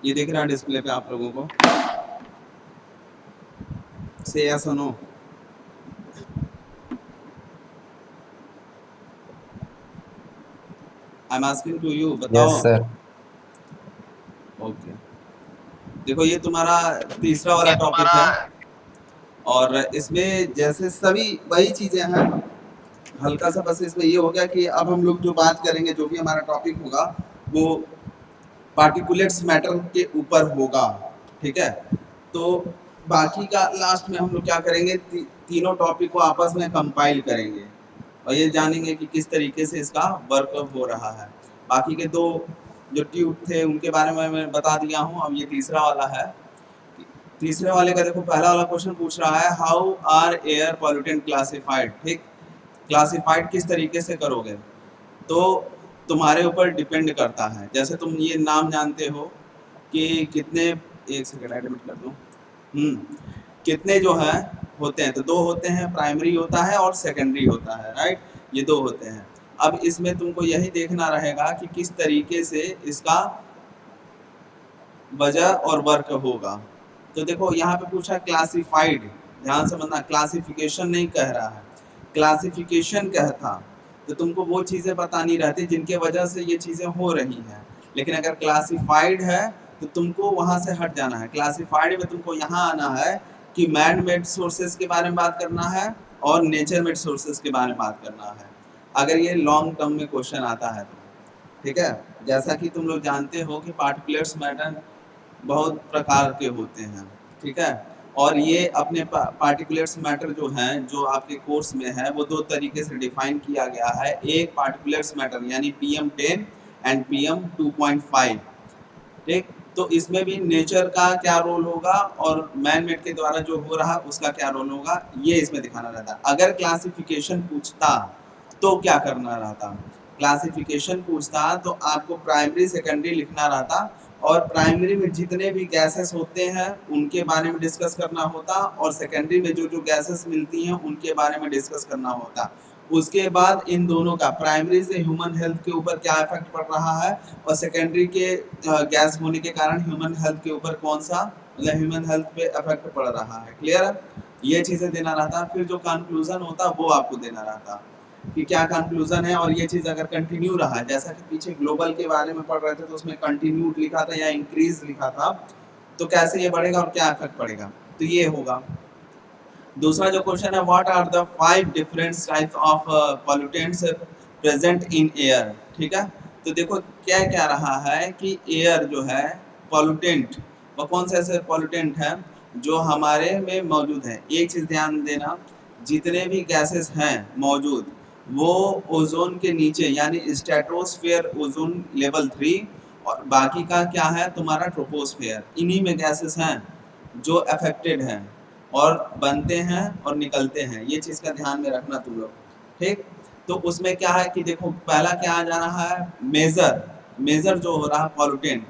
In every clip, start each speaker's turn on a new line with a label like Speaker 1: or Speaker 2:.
Speaker 1: ये दिख रहा है डिस्प्ले पे आप लोगों को? से यस और no. I am asking to you, बताओ।
Speaker 2: Yes sir.
Speaker 1: ओके, देखो ये तुम्हारा तीसरा वाला
Speaker 2: ये
Speaker 1: टॉपिक
Speaker 2: तुम्हारा
Speaker 1: है और इसमें जैसे सभी वही चीजें हैं, हल्का सा बस इसमें ये हो गया कि अब हम लोग जो बात करेंगे, जो भी हमारा टॉपिक होगा वो पार्टिकुलेट्स मैटर के ऊपर होगा, ठीक है। तो बाकी का लास्ट में हम लोग क्या करेंगे, तीनों टॉपिक को आपस में कंपाइल करेंगे और ये जानेंगे कि किस तरीके से इसका वर्क हो रहा है। बाकी के दो जो ट्यूब थे उनके बारे में मैं बता दिया हूँ, अब ये तीसरा वाला है। तीसरे वाले का देखो, पहला वाला क्वेश्चन पूछ रहा है how are air pollutant classified, ठीक। क्लासिफाइड किस तरीके से करोगे, तो तुम्हारे ऊपर डिपेंड करता है। जैसे तुम ये नाम जानते हो कि कितने, एक सेकंड एडमिट कर दो, कितने जो है होते हैं, तो दो होते हैं, प्राइमरी होता है और सेकेंडरी होता है, राइट। ये दो होते हैं। अब इसमें तुमको यही देखना रहेगा कि किस तरीके से इसका वजह और वर्क होगा। तो देखो यहाँ पे पूछा क्लासिफाइड, ध्यान से समझना, क्लासिफिकेशन नहीं कह रहा है, क्लासिफिकेशन कहता तो तुमको वो चीज़ें बतानी रहती जिनके वजह से ये चीज़ें हो रही हैं। लेकिन अगर क्लासिफाइड है तो तुमको वहाँ से हट जाना है। क्लासिफाइड में तुमको यहाँ आना है कि मैन मेड सोर्सेज के बारे में बात करना है और नेचर मेड सोर्सेज के बारे में बात करना है, अगर ये लॉन्ग टर्म में क्वेश्चन आता है तो, ठीक है। जैसा कि तुम लोग जानते हो कि पार्टिकुलर्स मैटर बहुत प्रकार के होते हैं, ठीक है। और ये अपने पार्टिकुलर्स मैटर जो हैं, जो आपके कोर्स में है, वो दो तरीके से डिफाइन किया गया है। एक पार्टिकुलर्स मैटर यानी PM10 एंड PM2.5, ठीक। तो इसमें भी नेचर का क्या रोल होगा और मैन मेड के द्वारा जो हो रहा है उसका क्या रोल होगा, ये इसमें दिखाना रहता है। अगर क्लासिफिकेशन पूछता तो क्या करना रहता, क्लासिफिकेशन पूछता तो आपको प्राइमरी सेकेंडरी लिखना रहता और प्राइमरी में जितने भी गैसेस होते हैं उनके बारे में डिस्कस करना होता और सेकेंडरी में जो जो गैसेस मिलती हैं उनके बारे में डिस्कस करना होता। उसके बाद इन दोनों का प्राइमरी से ह्यूमन हेल्थ के ऊपर क्या इफेक्ट पड़ रहा है और सेकेंडरी के गैस होने के कारण ह्यूमन हेल्थ के ऊपर कौन सा, मतलब ह्यूमन हेल्थ पे इफेक्ट पड़ रहा है। क्लियर है? ये चीजें देना रहता। फिर जो कंक्लूजन होता वो आपको देना रहता कि क्या कंक्लूजन है, और ये चीज अगर कंटिन्यू रहा, जैसा कि पीछे ग्लोबल के बारे में पढ़ रहे थे तो उसमें कंटिन्यूड लिखा था या इंक्रीज लिखा था, तो कैसे ये बढ़ेगा और क्या इफेक्ट पड़ेगा, तो ये होगा। दूसरा जो क्वेश्चन है, what are the 5 different types of pollutants present in air, ठीक है। तो देखो क्या क्या रहा है कि एयर जो है पॉल्यूटेंट, वो कौन से ऐसे पॉल्यूटेंट हैं जो हमारे में मौजूद है। एक चीज ध्यान देना, जितने भी गैसेस हैं मौजूद वो ओजोन के नीचे यानी स्ट्रेटोस्फेयर ओजोन लेवल 3 और बाकी का क्या है तुम्हारा ट्रोपोस्फेयर, इन्हीं में गैसेस हैं जो अफेक्टेड हैं और बनते हैं और निकलते हैं। ये चीज़ का ध्यान में रखना तुम लोग, ठीक। तो उसमें क्या है कि देखो पहला क्या आ जा रहा है, मेजर, मेजर जो हो रहा है पॉल्यूटेंट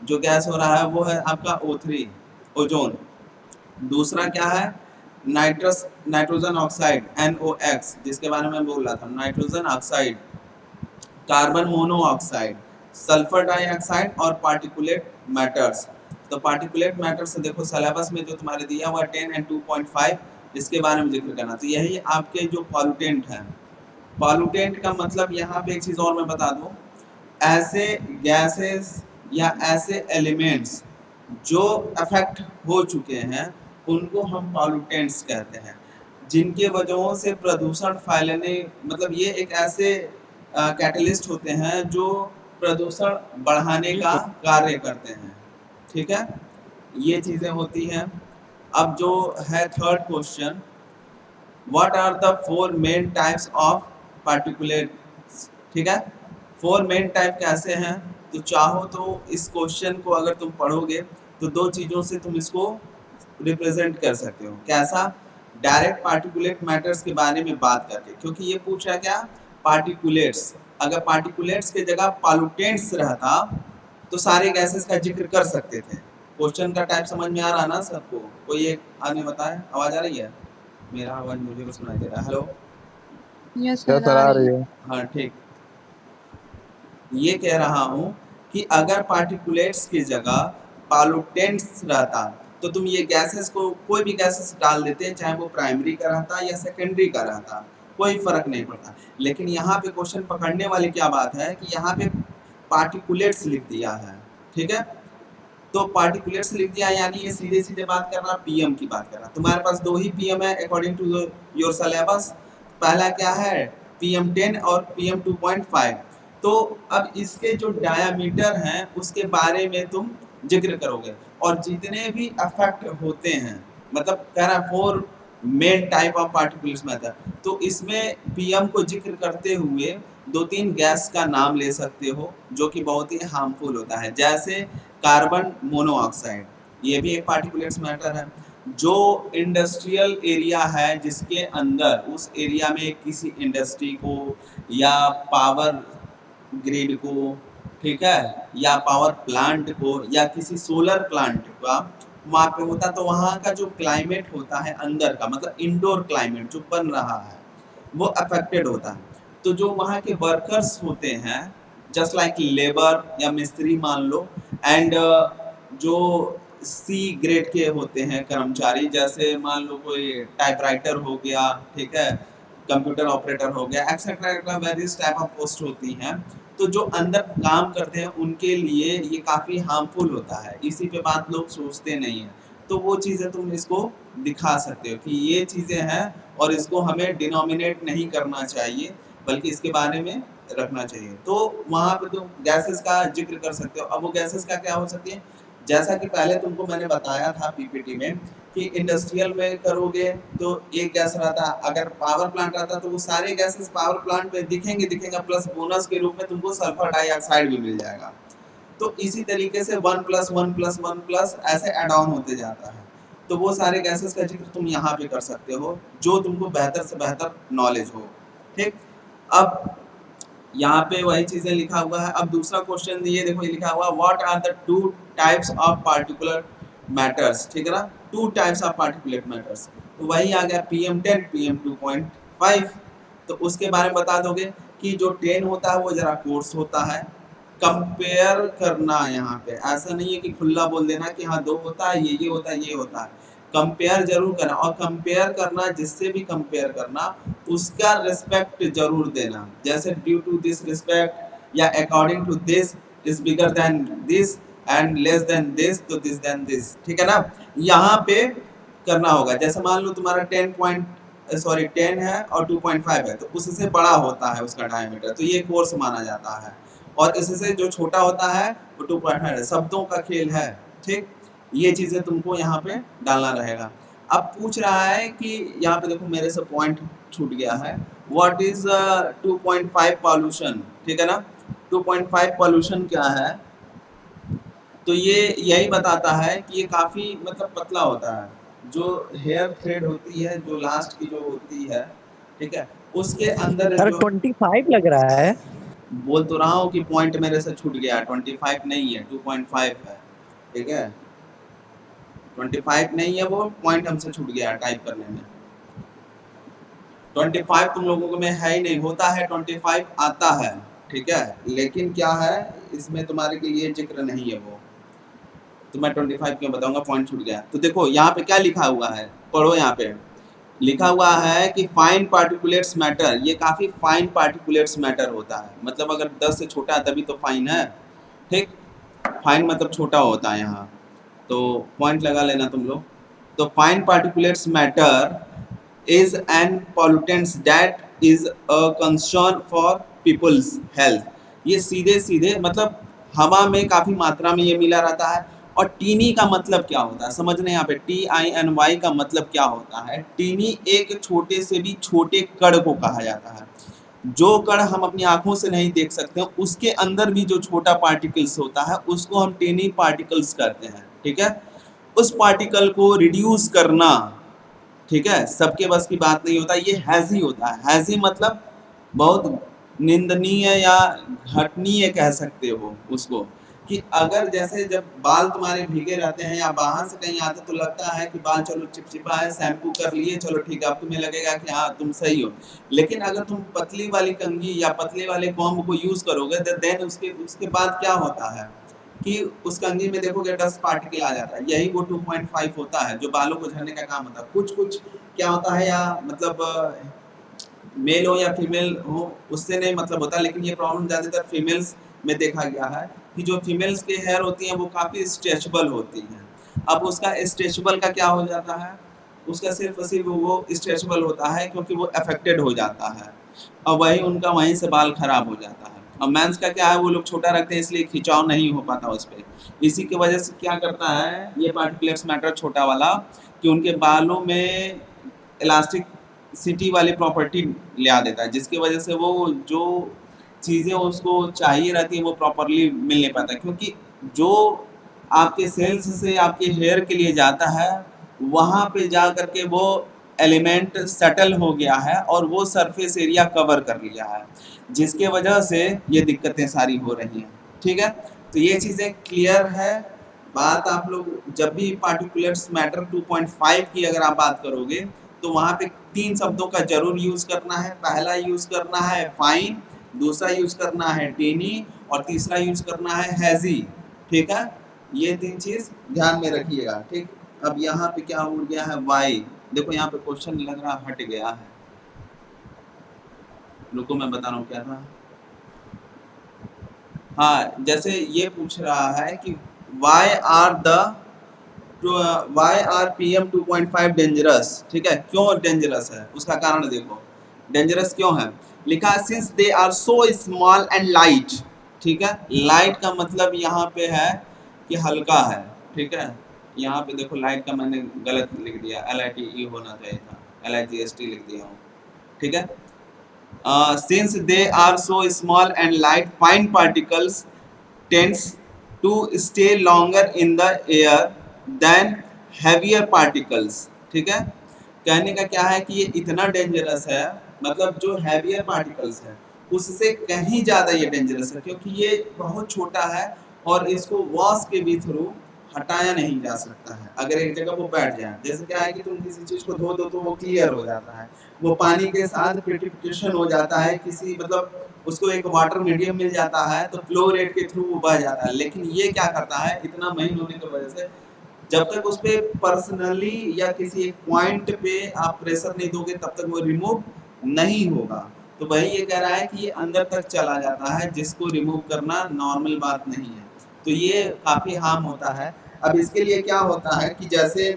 Speaker 1: जो गैस हो रहा है वो है आपका O3 ओजोन। दूसरा क्या है, नाइट्रस नाइट्रोजन ऑक्साइड NOx, जिसके बारे में बोल रहा था, nitrogen oxide, carbon monoxide, sulphur dioxide और पार्टिकुलेट मैटर्स। तो पार्टिकुलेट मैटर्स देखो सिलेबस में जो तुम्हारे दिया हुआ 10 एंड 2.5, इसके बारे में जिक्र करना। तो यही आपके जो पॉल्यूटेंट हैं, पॉल्यूटेंट का मतलब यहाँ पे एक चीज़ और मैं बता दूँ, ऐसे गैसेस या ऐसे एलिमेंट्स जो अफेक्ट हो चुके हैं उनको हम पॉल्यूटेंट्स कहते हैं, जिनके वजहों से प्रदूषण फैलने, मतलब ये एक ऐसे कैटलिस्ट होते हैं जो प्रदूषण बढ़ाने का कार्य करते हैं, ठीक है। ये चीज़ें होती हैं। अब जो है third question, what are the 4 main types of particulates, ठीक है। 4 मेन टाइप कैसे हैं, तो चाहो तो इस क्वेश्चन को अगर तुम पढ़ोगे तो दो चीज़ों से तुम इसको रिप्रेजेंट कर सकते हो। कैसा, डायरेक्ट पार्टिकुलेट मैटर्स के बारे में बात करके, क्योंकि ये पूछा क्या, पार्टिकुलेट्स, अगर पार्टिकुलेट्स के जगह पॉल्यूटेंट्स रहता तो सारे गैसेस का जिक्र कर सकते थे। क्वेश्चन का टाइप समझ में आ रहा ना सबको? कोई एक आदमी बताए, आवाज आ रही है? मेरा आवाज मुझे को सुनाई दे रहा है, हेलो।
Speaker 3: यस
Speaker 2: क्या
Speaker 3: सर,
Speaker 2: सर
Speaker 3: आ
Speaker 2: आ
Speaker 3: रही
Speaker 2: रही
Speaker 3: है।
Speaker 2: है? हाँ ठीक। ये कह रहा हूँ कि अगर पार्टिकुलेट्स की जगह
Speaker 1: पॉल्यूटेंट्स रहता तो तुम ये गैसेस को कोई भी गैसेस डाल देते, चाहे वो प्राइमरी का रहता या सेकेंडरी का रहता, कोई फर्क नहीं पड़ता। लेकिन यहाँ पे क्वेश्चन पकड़ने वाली क्या बात है कि यहाँ पे पार्टिकुलेट्स लिख दिया है, ठीक है। तो पार्टिकुलेट्स लिख दिया यानी ये सीधे सीधे बात कर रहा, पीएम की बात कर रहा। तुम्हारे पास दो ही पीएम है अकॉर्डिंग टू योर सिलेबस। पहला क्या है, PM10 और PM2.5। तो अब इसके जो डायामीटर हैं उसके बारे में तुम जिक्र करोगे, और जितने भी अफेक्ट होते हैं, मतलब कह रहा 4 main type of particulates method, तो इसमें पीएम को जिक्र करते हुए 2-3 गैस का नाम ले सकते हो जो कि बहुत ही हार्मफुल होता है, जैसे कार्बन मोनोऑक्साइड, ये भी एक पार्टिकुलेट्स मैटर है। जो इंडस्ट्रियल एरिया है जिसके अंदर उस एरिया में किसी इंडस्ट्री को या पावर ग्रिड को, ठीक है, या पावर प्लांट को या किसी सोलर प्लांट का वहाँ पे होता, तो वहाँ का जो क्लाइमेट होता है अंदर का, मतलब इंडोर क्लाइमेट जो बन रहा है वो अफेक्टेड होता है। तो जो वहाँ के वर्कर्स होते हैं, जस्ट लाइक लेबर या मिस्त्री मान लो, एंड जो सी ग्रेड के होते हैं कर्मचारी, जैसे मान लो कोई टाइपराइटर हो गया, ठीक है, कंप्यूटर ऑपरेटर हो गया, etcetera various type of post होती हैं, तो जो अंदर काम करते हैं उनके लिए ये काफ़ी हार्मफुल होता है। इसी पे बात लोग सोचते नहीं हैं, तो वो चीज़ें तुम इसको दिखा सकते हो कि ये चीज़ें हैं और इसको हमें डिनोमिनेट नहीं करना चाहिए बल्कि इसके बारे में रखना चाहिए। तो वहाँ पे तुम गैसेस का जिक्र कर सकते हो। अब वो गैसेस का क्या हो सकती है, जैसा कि पहले तुमको मैंने बताया था पीपीटी में कि इंडस्ट्रियल में करोगे तो एक गैस रहता, अगर पावर प्लांट रहता तो वो सारे गैसेस पावर प्लांट में दिखेंगे, प्लस बोनस के रूप में तुमको सल्फर डाइऑक्साइड भी मिल जाएगा। तो इसी तरीके से 1+1+1+ ऐसे ऐड ऑन होते जाता है। तो वो सारे गैसेस का जिक्र तुम यहाँ पे कर सकते हो जो तुमको बेहतर से बेहतर नॉलेज हो, ठीक। अब यहाँ पे वही चीजें लिखा हुआ है। अब दूसरा क्वेश्चन ये देखो, ये लिखा हुआ what are the 2 types of particular matters, ठीक है ना, 2 टाइप्स ऑफ पार्टिकुलेट मैटर्स। तो वही आ गया PM10 PM2.5। तो उसके बारे में बता दोगे कि जो 10 होता है वो जरा कोर्स होता है, कंपेयर करना। यहाँ पे ऐसा नहीं है कि खुला बोल देना कि हाँ 2 होता है, ये होता है, ये होता है। कंपेयर जरूर करना, और कंपेयर करना जिससे भी कंपेयर करना उसका रिस्पेक्ट जरूर देना, जैसे ड्यू टू दिस रिस्पेक्ट या according to this is bigger than this and less than this तो दिस देन दिस, ठीक है ना। यहाँ पे करना होगा, जैसे मान लो तुम्हारा 10 है और 2.5 है, तो उससे बड़ा होता है उसका डायमीटर, तो ये कोर्स माना जाता है, और इससे जो छोटा होता है वो 2.5 है। शब्दों का खेल है, ठीक। ये चीजें तुमको यहाँ पे डालना रहेगा। अब पूछ रहा है कि यहाँ पे देखो मेरे से पॉइंट छूट गया है, व्हाट इज 2.5 पॉल्यूशन, ठीक है ना। 2.5 पॉल्यूशन क्या है, तो ये यही बताता है कि ये काफी मतलब पतला होता है, जो हेयर थ्रेड होती है, जो लास्ट की जो होती है, ठीक है, उसके अंदर
Speaker 2: सर
Speaker 1: जो
Speaker 2: 25 लग रहा है।
Speaker 1: बोल तो रहा हूँ कि पॉइंट मेरे से छूट गया, 25 नहीं है, 2.5 है, ठीक है, 25 नहीं है, वो पॉइंट हमसे छूट गया टाइप करने में। 25 तुम लोगों में है ही नहीं, होता है 25 आता है, ठीक है, लेकिन क्या है इसमें तुम्हारे के लिए जिक्र नहीं है वो, तो मैं 25 क्यों बताऊंगा, पॉइंट छूट गया। तो देखो यहाँ पे क्या लिखा हुआ है, पढ़ो, यहाँ पे लिखा हुआ है कि फाइन पार्टिकुलेट्स मैटर, ये काफी फाइन पार्टिकुलेट्स मैटर होता है, मतलब अगर 10 से छोटा है तभी तो फाइन है, ठीक। फाइन मतलब छोटा होता है यहाँ, तो पॉइंट लगा लेना तुम लोग। तो fine particulates matter is an pollutants that is a concern for people's health। ये सीधे सीधे मतलब हवा में काफी मात्रा में ये मिला रहता है। और टीनी का मतलब क्या होता है समझने, यहाँ पे TINY का मतलब क्या होता है। टीनी एक छोटे से भी छोटे कण को कहा जाता है, जो कण हम अपनी आंखों से नहीं देख सकते, उसके अंदर भी जो छोटा पार्टिकल्स होता है उसको हम टीनी पार्टिकल्स कहते हैं, ठीक है। उस पार्टिकल को रिड्यूस करना, ठीक है, सबके बस की बात नहीं होता, ये हैजी होता है। हैजी मतलब बहुत निंदनीय या घटनीय कह सकते हो उसको, कि अगर जैसे जब बाल तुम्हारे भीगे रहते हैं या बाहर से कहीं आते तो लगता है कि बाल चलो चिपचिपा है, शैम्पू कर लिए, चलो ठीक है, अब तुम्हें लगेगा कि हाँ तुम सही हो। लेकिन अगर तुम पतली वाली कंघी या पतले वाले कॉम्ब को यूज करोगे देन उसके बाद क्या होता है, कि उस कंघी में देखोगे डस्ट पार्टिकल आ जाता है, यही वो 2.5 होता है जो बालों को झड़ने का काम होता है। कुछ कुछ क्या होता है, या मतलब मेल हो या फीमेल हो उससे नहीं मतलब होता, लेकिन ये प्रॉब्लम ज़्यादातर फीमेल्स में देखा गया है कि जो फीमेल्स के हेयर होती हैं वो काफ़ी स्ट्रेचबल होती हैं। अब उसका स्ट्रेचबल का क्या हो जाता है, उसका सिर्फ और सिर्फ वो स्ट्रेचबल होता है क्योंकि वो अफेक्टेड हो जाता है और वही उनका वहीं से बाल खराब हो जाता है। और मेंस का क्या है, वो लोग छोटा रखते हैं इसलिए खिंचाव नहीं हो पाता उस पर। इसी की वजह से क्या करता है ये पार्टिकुलर मैटर छोटा वाला, कि उनके बालों में इलास्टिक सिटी वाली प्रॉपर्टी ले आ देता है, जिसकी वजह से वो जो चीज़ें उसको चाहिए रहती है वो प्रॉपरली मिल नहीं पाता, क्योंकि जो आपके सेल्स से आपके हेयर के लिए जाता है वहाँ पे जा करके वो एलिमेंट सेटल हो गया है और वो सरफेस एरिया कवर कर लिया है, जिसके वजह से ये दिक्कतें सारी हो रही हैं। ठीक है, तो ये चीज़ें क्लियर है बात। आप लोग जब भी पार्टिकुलर्स मैटर 2.5 की अगर आप बात करोगे तो वहाँ पे 3 शब्दों का जरूर यूज करना है। पहला यूज करना है फाइन, दूसरा यूज करना है टेनी और तीसरा यूज करना है हैजी। ठीक है, ये 3 चीज ध्यान में रखिएगा। ठीक, अब यहाँ पे क्या हो गया है वाई, देखो यहाँ पे क्वेश्चन लग रहा हट गया है, रुको मैं बता रहा हूँ क्या था। हाँ, जैसे ये पूछ रहा है कि वाई आर PM 2.5 डेंजरस। ठीक है, क्यों डेंजरस है उसका कारण देखो, डेंजरस क्यों है लिखा है, since they are so small and light. ठीक है, लाइट का मतलब यहाँ पे है कि हल्का है। ठीक है, यहाँ पे देखो लाइट का मैंने गलत लिख दिया, LITE होना चाहिए था, LIGST लिख दिया हूँ। ठीक है, since they are so small and light, fine particles tends to stay longer in the air than heavier particles। ठीक है, कहने का क्या है कि ये इतना डेंजरस है, मतलब जो हैवियर पार्टिकल्स है उससे कहीं ज्यादा ये डेंजरस है, क्योंकि ये बहुत छोटा है और इसको वॉश के भी थ्रू हटाया नहीं जा सकता है। अगर एक जगह वो बैठ जाए, जैसे क्या है कि तुम किसी चीज को धो दो तो वो क्लियर हो जाता है, वो पानी के साथ प्रिसिपिटेशन हो जाता है, किसी मतलब उसको एक वाटर मीडियम मिल जाता है तो फ्लो रेट के थ्रू वो बह जाता है। लेकिन ये क्या करता है, इतना महीन होने की वजह से जब तक उस पे पर्सनली या किसी एक पॉइंट पे आप प्रेशर नहीं दोगे तब तक वो रिमूव नहीं होगा। तो वही ये कह रहा है कि ये अंदर तक चला जाता है, जिसको रिमूव करना नॉर्मल बात नहीं है, तो ये काफी हार्म होता है। अब इसके लिए क्या होता है कि जैसे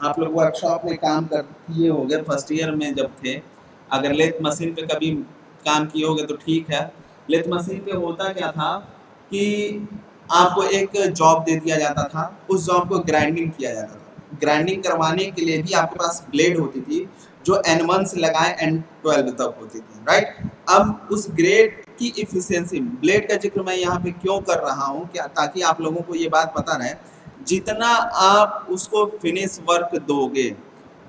Speaker 1: आप लोग वर्कशॉप में काम कर किए होंगे फर्स्ट ईयर में जब थे, अगर लेथ मशीन पे कभी काम किए होगे तो ठीक है। लेथ मशीन पे होता क्या था कि आपको एक जॉब दे दिया जाता था, उस जॉब को ग्राइंडिंग किया जाता था। ग्राइंडिंग करवाने के लिए भी आपके पास ब्लेड होती थी जो N1 से लगाए N12 तक होती थी, राइट। अब उस ग्रेड की इफिशियंसी, ब्लेड का जिक्र मैं यहाँ पे क्यों कर रहा हूँ, क्या ताकि आप लोगों को ये बात पता रहे, जितना आप उसको फिनिश वर्क दोगे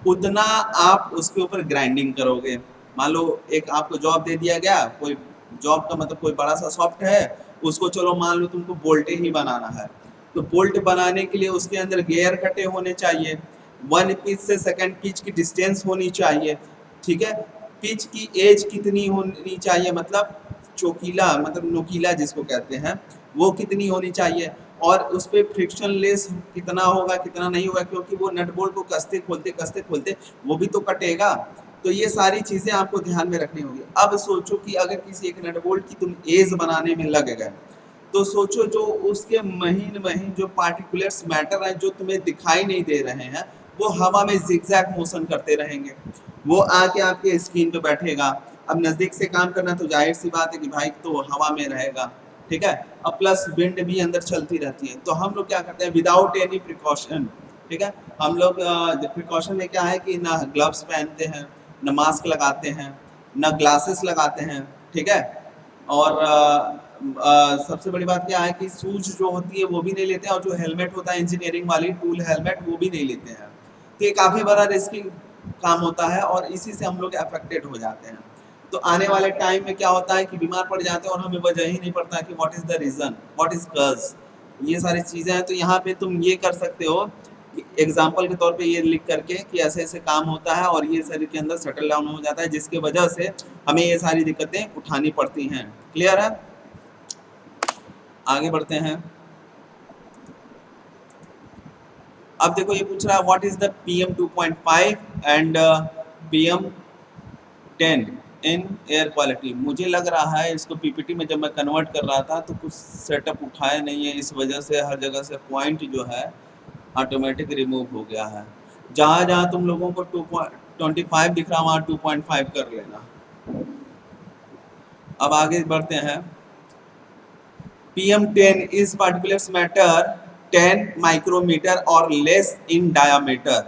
Speaker 1: उतना आप उसके ऊपर ग्राइंडिंग करोगे। मान लो एक आपको जॉब दे दिया गया, कोई जॉब का मतलब कोई बड़ा सा सॉफ्ट है, उसको चलो मान लो तुमको बोल्टे ही बनाना है, तो बोल्ट बनाने के लिए उसके अंदर गियर कटे होने चाहिए, 1 पिच से 2nd पिच की डिस्टेंस होनी चाहिए। ठीक है, पिच की एज कितनी होनी चाहिए, मतलब चोकीला मतलब नोकीला जिसको कहते हैं वो कितनी होनी चाहिए, और उस पर फ्रिक्शन लेस कितना होगा कितना नहीं होगा, क्योंकि वो नट बोल्ट को कसते खोलते वो भी तो कटेगा। तो ये सारी चीज़ें आपको ध्यान में रखनी होगी। अब सोचो कि अगर किसी एक नट बोल्ट की तुम एज बनाने में लग गए, तो सोचो जो उसके महीन महीन जो पार्टिकुलर्स मैटर हैं जो तुम्हें दिखाई नहीं दे रहे हैं, वो हवा में जिगजैग मोशन करते रहेंगे, वो आके आपके स्किन पे बैठेगा। अब नज़दीक से काम करना तो जाहिर सी बात है कि भाई तो हवा में रहेगा। ठीक है, अब प्लस विंड भी अंदर चलती रहती है, तो हम लोग क्या करते हैं विदाउट एनी प्रिकॉशन। ठीक है, हम लोग प्रिकॉशन में क्या है कि ना ग्लव्स पहनते हैं, ना मास्क लगाते हैं, ना ग्लासेस लगाते हैं। ठीक है, और सबसे बड़ी बात क्या है कि शूज जो होती है वो भी नहीं लेते हैं, और जो हेलमेट होता है इंजीनियरिंग वाली टूल हेलमेट वो भी नहीं लेते हैं। तो ये काफ़ी बड़ा रिस्की काम होता है और इसी से हम लोग अफेक्टेड हो जाते हैं। तो आने वाले टाइम में क्या होता है कि बीमार पड़ जाते हैं और हमें वजह ही नहीं पड़ता कि what is the reason, what is cause, ये सारी चीज़ें हैं। तो यहाँ पे तुम ये कर सकते हो कि एग्जाम्पल के तौर पे ये लिख करके कि ऐसे ऐसे काम होता है और ये शरीर के अंदर सेटल डाउन हो जाता है, जिसके वजह से हमें ये सारी दिक्कतें उठानी पड़ती हैं। क्लियर है, आगे बढ़ते हैं। अब देखो ये पूछ रहा है what is the PM 2.5 and PM 10 in air quality. मुझे लग रहा है इसको पीपीटी में जब मैं कन्वर्ट कर रहा था तो कुछ सेटअप उठाया नहीं है, इस वजह से हर जगह से पॉइंट जो है ऑटोमेटिक रिमूव हो गया है। जहाँ जहाँ तुम लोगों को 2.25 दिख रहा वहाँ 2.5 कर लेना। अब आगे बढ़ते हैं। PM10 is particulates matter 10 micrometer और लेस इन डायामीटर।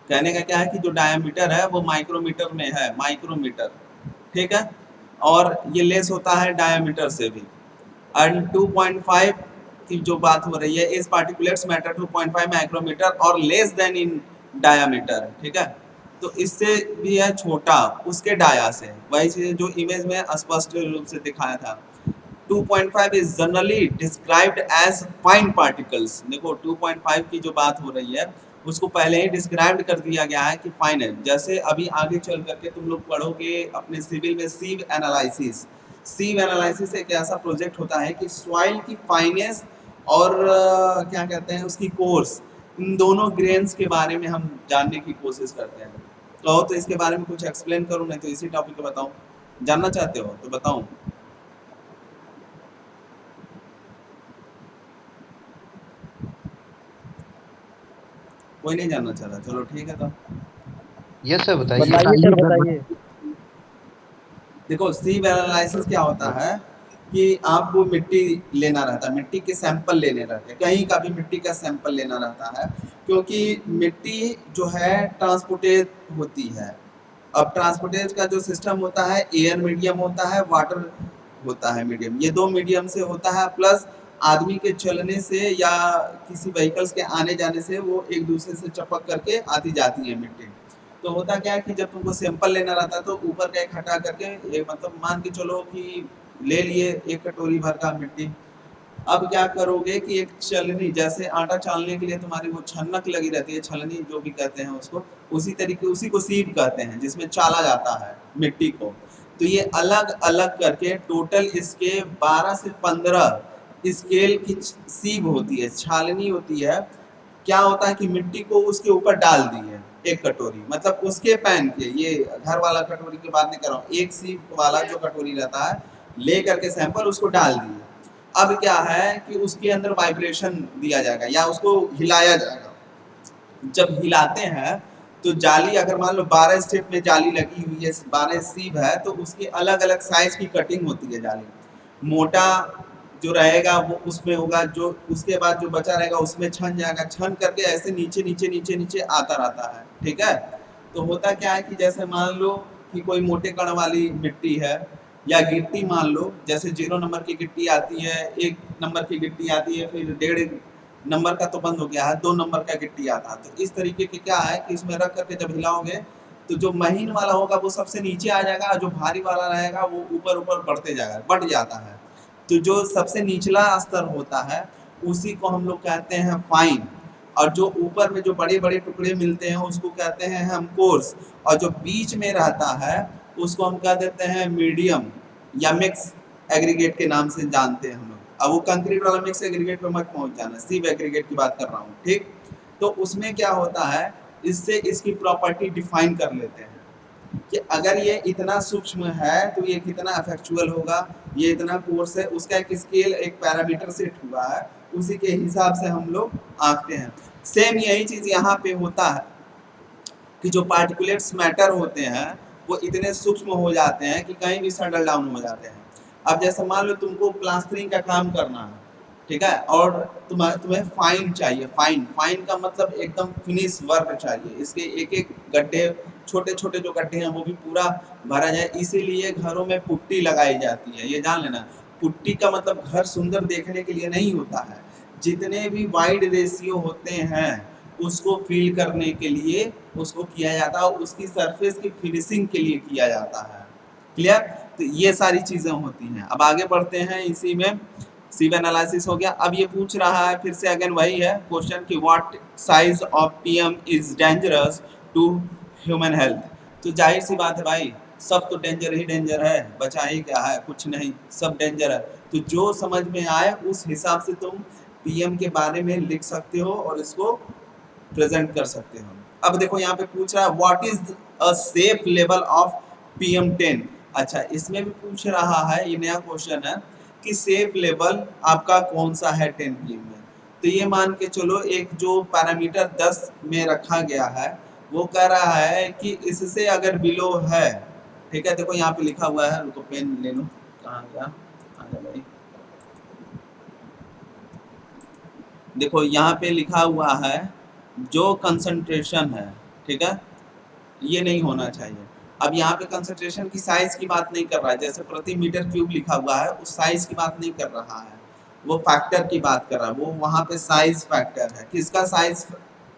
Speaker 1: कहने का क्या है कि जो डायामीटर है वो माइक्रोमीटर में है, माइक्रोमीटर, ठीक है, और ये लेस होता है डायामीटर से भी। एंड 2.5 की जो बात हो रही है, इस पार्टिकुलेट्स मैटर 2.5 माइक्रोमीटर और लेस देन इन डायामीटर, ठीक है, तो इससे भी है छोटा उसके डाया से, वही चीज़ जो इमेज में स्पष्ट रूप से दिखाया था। 2.5 is generally described as fine particles। देखो 2.5 की जो बात हो रही है उसको पहले ही डिस्क्राइब कर दिया गया है कि फाइन है। जैसे अभी आगे चल करके तुम लोग पढ़ोगे अपने सिविल में सीव एनालिसिस। सीव एनालिसिस एक ऐसा प्रोजेक्ट होता है कि सॉइल की फाइनेस और क्या कहते हैं उसकी कोर्स, इन दोनों ग्रेन्स के बारे में हम जानने की कोशिश करते हैं। तो इसके बारे में कुछ एक्सप्लेन करूँ, नहीं तो इसी टॉपिक पे बताऊँ? जानना चाहते हो तो बताऊँ? कोई नहीं जानना चाह रहा, चलो ठीक है। तो
Speaker 2: यस सर बताइए।
Speaker 3: बताइए सर बताइए।
Speaker 1: देखो सीव एनालिसिस क्या होता है कि आपको मिट्टी लेना रहता है, मिट्टी के सैंपल लेने रहते हैं, कहीं का भी मिट्टी का सैंपल लेना रहता है, क्योंकि मिट्टी जो है ट्रांसपोर्टेड होती है। अब ट्रांसपोर्टेज का जो सिस्टम होता है, एयर मीडियम होता है, वाटर होता है मीडियम, ये दो मीडियम से होता है, प्लस आदमी के चलने से या किसी व्हीकल्स के आने जाने से वो एक दूसरे से चपक करके आती जाती है मिट्टी। तो होता क्या है कि जब तुमको सैंपल लेना रहता है तो ऊपर का एक हटा करके एक मतलब मान के चलो कि ले लिए 1 कटोरी भर का मिट्टी। अब क्या करोगे कि एक छलनी, जैसे आटा छानने के लिए तुम्हारी वो छन्नक लगी रहती है, छलनी जो भी कहते हैं उसको, उसी तरीके उसी को सीव कहते हैं जिसमें चाला जाता है मिट्टी को। तो ये अलग अलग करके टोटल इसके 12 से 15 स्केल की सीव होती है, छालनी होती है। क्या होता है कि मिट्टी को उसके ऊपर डाल दी है 1 कटोरी, मतलब उसके पैन के, ये घर वाला कटोरी की बात नहीं कर रहा हूँ, एक सीव वाला जो कटोरी रहता है ले करके सैंपल उसको डाल दिए। अब क्या है कि उसके अंदर वाइब्रेशन दिया जाएगा या उसको हिलाया जाएगा। जब हिलाते हैं तो जाली, अगर मान लो 12 स्टेप में जाली लगी हुई है, 12 सीव है, तो उसकी अलग अलग साइज की कटिंग होती है जाली। मोटा जो रहेगा वो उसमें होगा, जो उसके बाद जो बचा रहेगा उसमें छन जाएगा, छन करके ऐसे नीचे नीचे नीचे नीचे आता रहता है, ठीक है। तो होता क्या है कि जैसे मान लो कि कोई मोटे कण वाली मिट्टी है या गिट्टी, मान लो जैसे 0 नंबर की गिट्टी आती है, 1 नंबर की गिट्टी आती है, फिर 1.5 नंबर का तो बंद हो गया है, 2 नंबर का गिट्टी आता है। तो इस तरीके के क्या है कि इसमें रख करके जब हिलाओगे तो जो महीन वाला होगा वो सबसे नीचे आ जाएगा, जो भारी वाला रहेगा वो ऊपर ऊपर बढ़ते जाएगा, बढ़ जाता है। तो जो सबसे निचला स्तर होता है उसी को हम लोग कहते हैं फाइन, और जो ऊपर में जो बड़े बड़े टुकड़े मिलते हैं उसको कहते हैं हम कोर्स, और जो बीच में रहता है उसको हम कह देते हैं मीडियम या मिक्स एग्रीगेट के नाम से जानते हैं हम लोग। अब वो कंक्रीट वाला मिक्स एग्रीगेट पे मत पहुंच जाना, सीव एग्रीगेट की बात कर रहा हूँ, ठीक। तो उसमें क्या होता है, इससे इसकी प्रॉपर्टी डिफाइन कर लेते हैं कि अगर ये इतना सूक्ष्म है तो ये कितना इफेक्चुअल होगा, ये इतना कोर्स है, उसका एक स्केल, एक पैरामीटर सेट हुआ है, उसी के हिसाब से हम लोग आंकते हैं। सेम यही चीज़ यहाँ पे होता है कि जो पार्टिकुलेट्स मैटर होते हैं वो इतने सूक्ष्म हो जाते हैं कि कहीं भी सटल डाउन हो जाते हैं। अब जैसे मान लो तुमको प्लास्टरिंग का काम करना है, ठीक है, और तुम्हें फाइन चाहिए, फाइन, फाइन का मतलब एकदम फिनिश वर्क चाहिए, इसके एक एक गड्ढे, छोटे छोटे जो गड्ढे हैं वो भी पूरा भरा जाए, इसीलिए घरों में पुट्टी लगाई जाती है, ये जान लेना। पुट्टी का मतलब घर सुंदर देखने के लिए नहीं होता है, जितने भी वाइड रेशियो होते हैं उसको फिल करने के लिए उसको किया जाता है, उसकी सरफेस की फिनिशिंग के लिए किया जाता है। क्लियर? तो ये सारी चीज़ें होती हैं। अब आगे बढ़ते हैं, इसी में सीव एनालिसिस हो गया। अब ये पूछ रहा है फिर से अगेन वही है क्वेश्चन कि what size of PM is dangerous to human health. तो जाहिर सी बात है भाई, सब तो डेंजर ही डेंजर है, बचा ही क्या है, कुछ नहीं, सब डेंजर है। तो जो समझ में आए उस हिसाब से तुम पीएम के बारे में लिख सकते हो और इसको प्रेजेंट कर सकते हो। अब देखो यहाँ पे पूछ रहा है what is a safe level of PM10। अच्छा, इसमें भी पूछ रहा है, ये नया क्वेश्चन है कि सेफ लेवल आपका कौन सा है 10 PM में। तो ये मान के चलो एक जो पैरामीटर 10 में रखा गया है वो कह रहा है कि इससे अगर बिलो है, ठीक है, देखो यहाँ पे लिखा हुआ है, रुको पेन ले लो, कहाँ गया, आ जा भाई, देखो यहाँ पे लिखा हुआ है जो कंसंट्रेशन है, ठीक है, ये नहीं होना चाहिए। अब यहाँ पे कंसंट्रेशन की साइज की बात नहीं कर रहा है, जैसे प्रति मीटर क्यूब लिखा हुआ है उस साइज की बात नहीं कर रहा है, वो फैक्टर की बात कर रहा है, वो वहाँ पे साइज फैक्टर है। किसका साइज,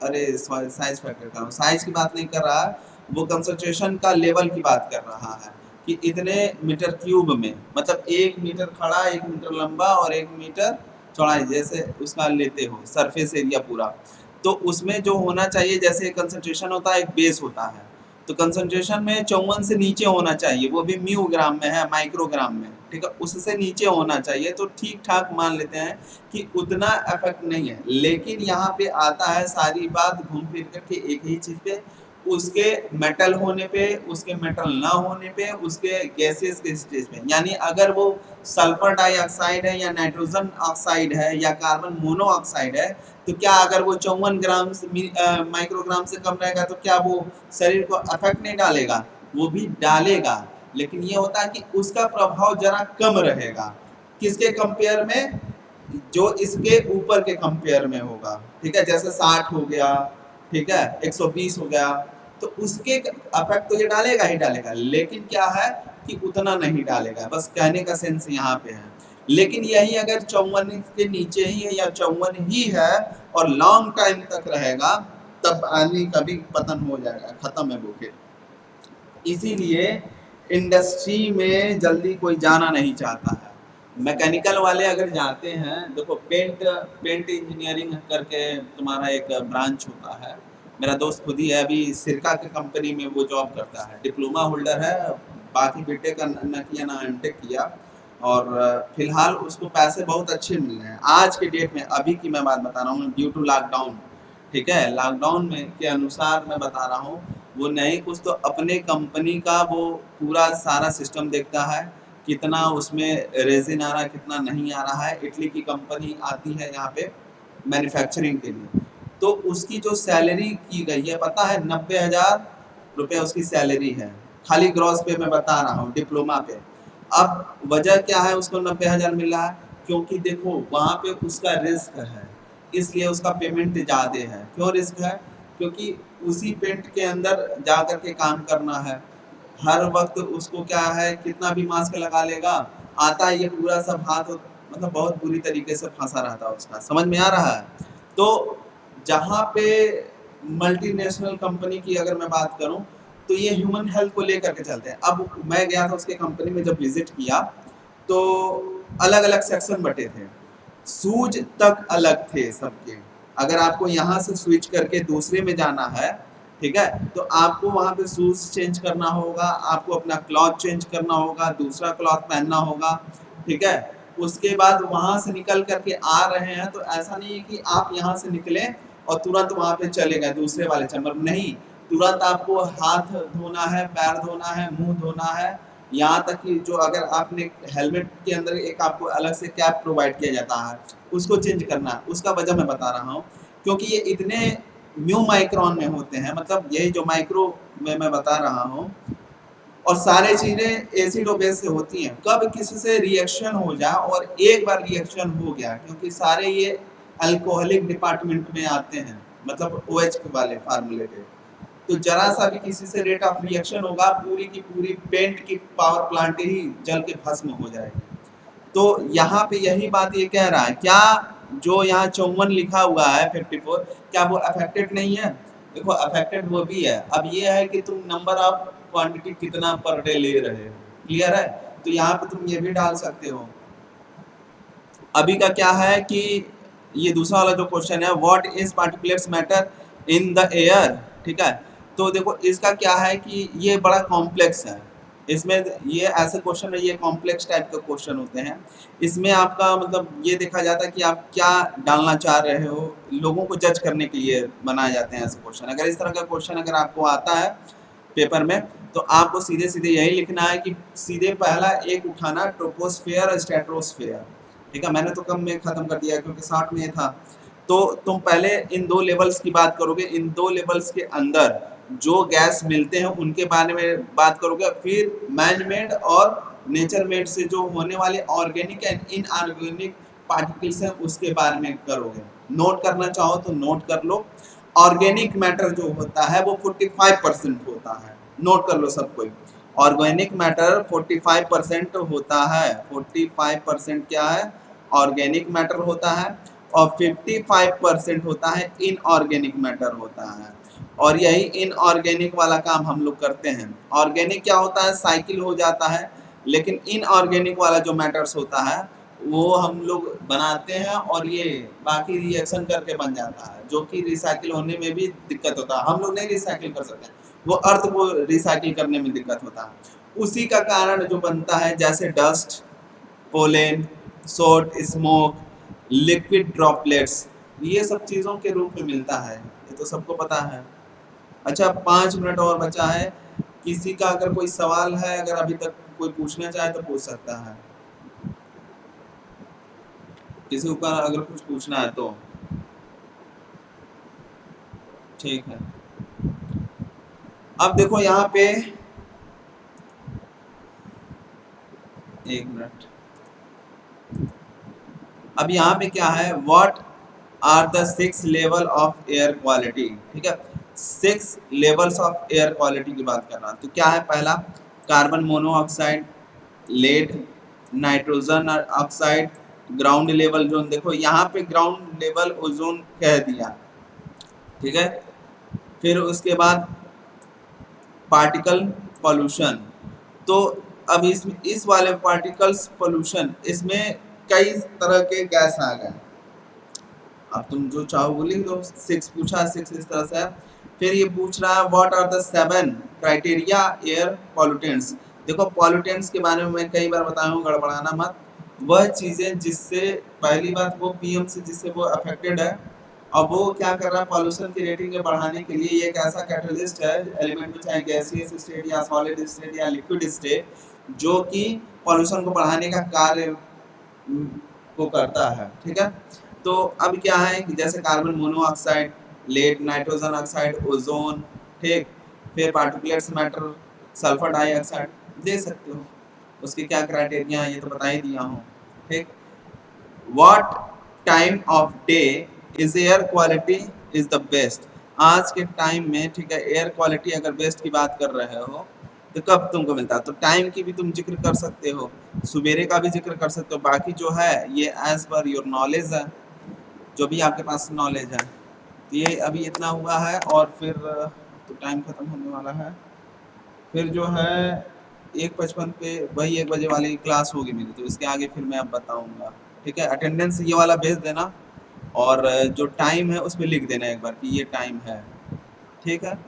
Speaker 1: अरे साइज फैक्टर का साइज की बात नहीं कर रहा है, वो कंसंट्रेशन का लेवल की बात कर रहा है कि इतने मीटर क्यूब में, मतलब 1 मीटर खड़ा, 1 मीटर लंबा और 1 मीटर चौड़ाई, जैसे उसका लेते हो सरफेस एरिया पूरा, तो उसमें जो होना चाहिए, जैसे कंसंट्रेशन होता है एक बेस होता है, तो कंसंट्रेशन में 54 से नीचे होना चाहिए, वो भी म्यू ग्राम में है, माइक्रोग्राम में, ठीक है, उससे नीचे होना चाहिए, तो ठीक ठाक मान लेते हैं कि उतना इफेक्ट नहीं है। लेकिन यहाँ पे आता है सारी बात घूम फिर करके एक ही चीज पे, उसके मेटल होने पे, उसके मेटल ना होने पे, उसके गैसेस के स्टेज पे, यानी अगर वो सल्फर डाइऑक्साइड है या नाइट्रोजन ऑक्साइड है या कार्बन मोनोऑक्साइड है, तो क्या अगर वो 54 ग्राम से माइक्रोग्राम से कम रहेगा तो क्या वो शरीर को अफेक्ट नहीं डालेगा? वो भी डालेगा, लेकिन ये होता है कि उसका प्रभाव जरा कम रहेगा। किसके कंपेयर में? जो इसके ऊपर के कंपेयर में होगा, ठीक है, जैसे 60 हो गया, ठीक है, 120 हो गया, तो उसके अफेक्ट तो ये डालेगा ही डालेगा, लेकिन क्या है कि उतना नहीं डालेगा, बस कहने का सेंस यहाँ पे है। लेकिन यही अगर 54 के नीचे ही है या 54 ही है और लॉन्ग टाइम तक रहेगा, तब आदमी का भी पतन हो जाएगा, खत्म है वो खेल। इसीलिए इंडस्ट्री में जल्दी कोई जाना नहीं चाहता है। मैकेनिकल वाले अगर जाते हैं, देखो पेंट इंजीनियरिंग करके तुम्हारा एक ब्रांच होता है, मेरा दोस्त खुद ही है, अभी सिरका के कंपनी में वो जॉब करता है, डिप्लोमा होल्डर है, बाकी बीटेक न किया ना एमटेक किया, और फिलहाल उसको पैसे बहुत अच्छे मिल रहे हैं आज के डेट में। अभी की मैं बात बता रहा हूँ, ड्यू टू लॉकडाउन, ठीक है, लॉकडाउन में के अनुसार मैं बता रहा हूँ, वो नहीं कुछ तो अपने कंपनी का वो पूरा सारा सिस्टम देखता है, कितना उसमें रेजिन आ रहा है, कितना नहीं आ रहा है। इटली की कंपनी आती है यहाँ पे मैन्युफैक्चरिंग के लिए, तो उसकी जो सैलरी की गई है पता है, 90,000 रुपये उसकी सैलरी है, खाली ग्रॉस पे मैं बता रहा हूँ, डिप्लोमा पे। अब वजह क्या है उसको 90,000 मिल रहा है? क्योंकि देखो वहाँ पे उसका रिस्क है, इसलिए उसका पेमेंट ज़्यादा है। क्यों रिस्क है? क्योंकि उसी पेंट के अंदर जा कर के काम करना है, हर वक्त उसको क्या है, कितना भी मास्क लगा लेगा, आता है ये पूरा सब हाथ, मतलब बहुत बुरी तरीके से फंसा रहता है उसका, समझ में आ रहा है? तो जहाँ पे मल्टीनेशनल कंपनी की अगर मैं बात करूं, तो ये ह्यूमन हेल्थ को लेकर के चलते हैं। अब मैं गया था उसके कंपनी में, जब विजिट किया तो अलग अलग सेक्शन बटे थे, सूज तक अलग थे सबके। अगर आपको यहाँ से स्विच करके दूसरे में जाना है, ठीक है, तो आपको वहाँ पे शूज चेंज करना होगा, आपको अपना क्लॉथ चेंज करना होगा, दूसरा क्लॉथ पहनना होगा, ठीक है। उसके बाद वहाँ से निकल करके आ रहे हैं, तो ऐसा नहीं है कि आप यहाँ से निकले और तुरंत वहाँ पे चले गए दूसरे वाले चैम्बर में, नहीं, तुरंत आपको हाथ धोना है, पैर धोना है, मुंह धोना है, यहाँ तक कि जो अगर आपने हेलमेट के अंदर एक आपको अलग से कैप प्रोवाइड किया जाता है, उसको चेंज करना है। उसका वजह मैं बता रहा हूँ क्योंकि ये इतने म्यू माइक्रोन में होते हैं, मतलब यही जो माइक्रो में मैं बता रहा हूँ, और सारे चीज़ें एसिड और बेस से होती हैं। कब किसी से रिएक्शन हो जाए, और एक बार रिएक्शन हो गया, क्योंकि सारे ये अल्कोहलिक डिपार्टमेंट में आते हैं, मतलब OH वाले फार्मूले के, तो जरा सा भी किसी से रेट ऑफ रिएक्शन होगा, पूरी की पूरी पेंट की पावर प्लांट ही जल के भस्म हो जाएगी। तो यहाँ पे यही बात ये कह रहा है, क्या जो यहाँ 54 लिखा हुआ है 54, क्या वो अफेक्टेड नहीं है? देखो अफेक्टेड वो भी है। अब ये है कि तुम नंबर ऑफ क्वांटिटी कितना पर डे ले रहे हो, क्लियर है? तो यहाँ पे तुम ये भी डाल सकते हो। अभी का क्या है कि ये दूसरा वाला जो क्वेश्चन है, what is particulates matter in the air, ठीक है, तो देखो इसका क्या है कि ये बड़ा कॉम्प्लेक्स है, इसमें ये ऐसे क्वेश्चन है, ये कॉम्प्लेक्स टाइप के क्वेश्चन होते हैं। इसमें आपका मतलब ये देखा जाता है कि आप क्या डालना चाह रहे हो, लोगों को जज करने के लिए बनाए जाते हैं ऐसे क्वेश्चन। अगर इस तरह का क्वेश्चन अगर आपको आता है पेपर में, तो आपको सीधे सीधे यही लिखना है कि सीधे पहला एक उठाना ट्रोपोस्फेयर और स्ट्रेटोस्फेयर। ठीक है, मैंने तो कम में खत्म कर दिया क्योंकि 60 में था। तो तुम पहले इन दो लेवल्स की बात करोगे, इन दो लेवल्स के अंदर जो गैस मिलते हैं उनके बारे में बात करोगे, फिर मैन मेड और नेचर मेड से जो होने वाले ऑर्गेनिक एंड इनऑर्गेनिक पार्टिकल्स हैं उसके बारे में करोगे। नोट करना चाहो तो नोट कर लो। ऑर्गेनिक मैटर जो होता है वो 45% होता है, नोट कर लो सब कोई। ऑर्गेनिक मैटर 45% होता है। 45% क्या है? ऑर्गेनिक मैटर होता है, और 55% होता है इनऑर्गेनिक मैटर होता है। और यही इनऑर्गेनिक वाला काम हम लोग करते हैं। ऑर्गेनिक क्या होता है? साइकिल हो जाता है। लेकिन इनऑर्गेनिक वाला जो मैटर्स होता है वो हम लोग बनाते हैं और ये बाकी रिएक्शन करके बन जाता है, जो कि रिसाइकिल होने में भी दिक्कत होता है। हम लोग नहीं रिसाइकिल कर सकते, वो अर्थ को रिसाइकिल करने में दिक्कत होता है। उसी का कारण जो बनता है, जैसे डस्ट, पोलेन, सोट, स्मोक, लिक्विड ड्रॉपलेट्स, ये सब चीज़ों के रूप में मिलता है। ये तो सबको पता है। अच्छा, 5 मिनट और बचा है। किसी का अगर कोई सवाल है, अगर अभी तक कोई पूछना चाहे तो पूछ सकता है। किसी को अगर कुछ पूछना है तो ठीक है। अब देखो यहाँ पे, एक मिनट, अब यहाँ पे क्या है, what are the 6 level of air quality. ठीक है, 6 लेवल्स ऑफ एयर क्वालिटी की बात कर रहा हूँ। तो क्या है? पहला carbon monoxide, lead, nitrogen oxide, ground level ozone. देखो यहाँ पे ग्राउंड लेवल ओजोन कह दिया, ठीक है। फिर उसके बाद पार्टिकल पोल्यूशन। तो अब इस वाले पार्टिकल्स पोल्यूशन, इसमें कई तरह के गैस आ गए। अब तुम जो चाहो वो लिख दो। 6 पूछा, 6 इस तरह से है। फिर ये पूछ रहा है what are the 7 criteria air pollutants. देखो पॉल्यूटेंट्स के बारे में मैं कई बार बताया हूँ, गड़बड़ाना मत। वह चीजें जिससे, पहली बात वो पीएम से जिससे वो अफेक्टेड है, अब वो क्या कर रहा है, पॉल्यूशन की रेटिंग को बढ़ाने के लिए ये एक ऐसा कैटलिस्ट है एलिमेंट में, चाहे गैसियस स्टेट या सॉलिड स्टेट या लिक्विड स्टेट, जो कि पॉल्यूशन को बढ़ाने का कार्य को करता है। ठीक है, तो अब क्या है कि जैसे carbon monoxide, lead, nitrogen oxide, ozone, ठीक, फिर पार्टिकुलेट्स मैटर, सल्फर डाइऑक्साइड, दे सकते हो। उसके क्या क्राइटेरिया है ये तो बता ही दिया हूँ। ठीक, what time of day is air quality is the best. आज के टाइम में, ठीक है, एयर क्वालिटी अगर बेस्ट की बात कर रहे हो तो कब तुमको मिलता है? तो टाइम की भी तुम जिक्र कर सकते हो, सुबेरे का भी जिक्र कर सकते हो। बाकी जो है ये एज पर योर नॉलेज है, जो भी आपके पास नॉलेज है। तो ये अभी इतना हुआ है, और फिर तो टाइम खत्म होने वाला है। फिर जो है 1:55 पे वही 1 बजे वाली क्लास होगी मेरी, तो इसके आगे फिर मैं अब बताऊंगा। ठीक है, अटेंडेंस ये वाला भेज देना, और जो टाइम है उस पर लिख देना एक बार कि ये टाइम है। ठीक है।